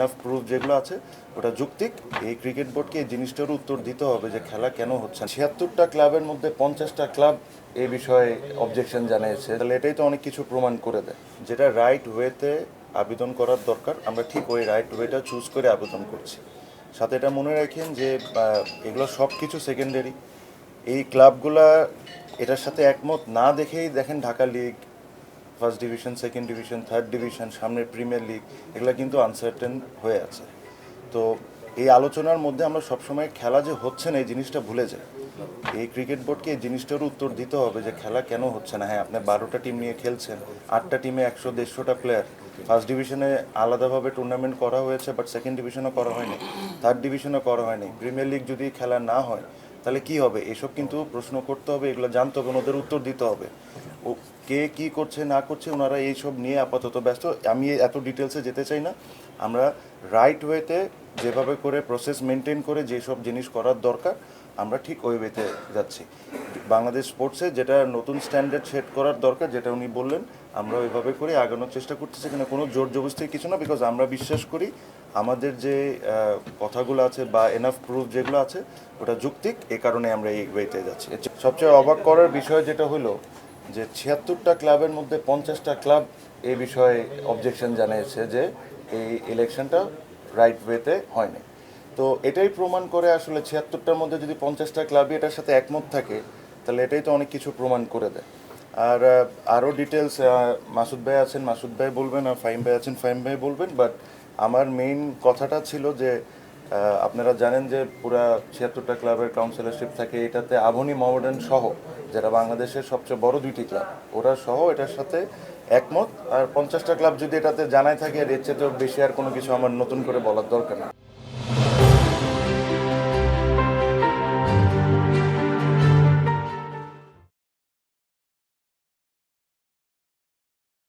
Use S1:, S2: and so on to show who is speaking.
S1: Enough proof যেগুলো আছে ওটা যৌক্তিক। এই ক্রিকেট বোর্ডকে এই জিনিসটার উত্তর দিতে হবে যে খেলা কেন হচ্ছে না। ৭৬টা ক্লাবের মধ্যে ৫০টা ক্লাব এই বিষয়ে অবজেকশন জানিয়েছে, তাহলে এটাই তো অনেক কিছু প্রমাণ করে দেয়। যেটা রাইট ওয়েতে আবেদন করার দরকার, আমরা ঠিক ওই রাইট ওয়েটা চুজ করে আবেদন করছি। সাথে এটা মনে রাখেন যে এগুলো সব কিছু সেকেন্ডারি। এই ক্লাবগুলা এটার সাথে একমত না দেখেই দেখেন Dhaka league, first division, second division, third division, সামনের প্রিমিয়ার লিগ, এগুলো কিন্তু আনসার্টেন হয়ে আছে। তো এই আলোচনার মধ্যে আমরা সবসময় খেলা যে হচ্ছে না এই জিনিসটা ভুলে যাই। এই ক্রিকেট বোর্ডকে এই জিনিসটার উত্তর দিতে হবে যে খেলা কেন হচ্ছে না। হ্যাঁ, আপনি 12টা টিম নিয়ে খেলছেন, 8টা টিমে 100-150টা প্লেয়ার। ফার্স্ট ডিভিশনে আলাদাভাবে টুর্নামেন্ট করা হয়েছে, বাট সেকেন্ড ডিভিশনও করা হয়নি, থার্ড ডিভিশনও করা হয়নি। প্রিমিয়ার লিগ যদি খেলা না হয় তাহলে কি হবে? এসব কিন্তু প্রশ্ন করতে হবে, এগুলো জানতে হবে, ওদের উত্তর দিতে হবে। ও কে কী করছে না করছে ওনারা এইসব নিয়ে আপাতত ব্যস্ত। আমি এত ডিটেলসে যেতে চাই না। আমরা রাইট ওয়েতে যেভাবে করে প্রসেস মেনটেন করে যেসব জিনিস করার দরকার আমরা ঠিক ওই ওয়েতে যাচ্ছি। বাংলাদেশ স্পোর্টসে যেটা নতুন স্ট্যান্ডার্ড সেট করার দরকার, যেটা উনি বললেন, আমরা ওইভাবে করে আগানোর চেষ্টা করতেছি। এখানে কোনো জোর জবরদস্তির কিছু না, বিকজ আমরা বিশ্বাস করি আমাদের যে কথাগুলো আছে বা এনাফ প্রুফ যেগুলো আছে ওটা যৌক্তিক। এ কারণে আমরা এই ওয়েতে যাচ্ছি। সবচেয়ে অবাক করার বিষয় যেটা হলো যে ৭৬টা ক্লাবের মধ্যে ৫০টা ক্লাব এই বিষয়ে অবজেকশন জানিয়েছে যে এই ইলেকশনটা রাইট ওয়েতে হয়নি। তো এটাই প্রমাণ করে আসলে ৭৬টার মধ্যে যদি ৫০টা ক্লাবই এটার সাথে একমত থাকে তাহলে এটাই তো অনেক কিছু প্রমাণ করে দেয়। আর আরও ডিটেলস মাসুদ ভাই আছেন, মাসুদ ভাই বলবেন, আর ফাহিম ভাই আছেন, ফাহিম ভাই বলবেন। বাট আমার মেইন কথাটা ছিল যে আপনারা জানেন যে পুরা ৭৬টা ক্লাবের কাউন্সিলরশিপ থাকে, এটাতে আভনি মডার্ন সহ যারা বাংলাদেশের সবচেয়ে বড় দুইটি ক্লাব ওরা সহ এটার সাথে একমত। আর ৫০টা ক্লাব যদি এটাতে জানাই থাকে, আর এর চেয়ে তো বেশি আর কোনো কিছু আমার নতুন করে বলার দরকার না।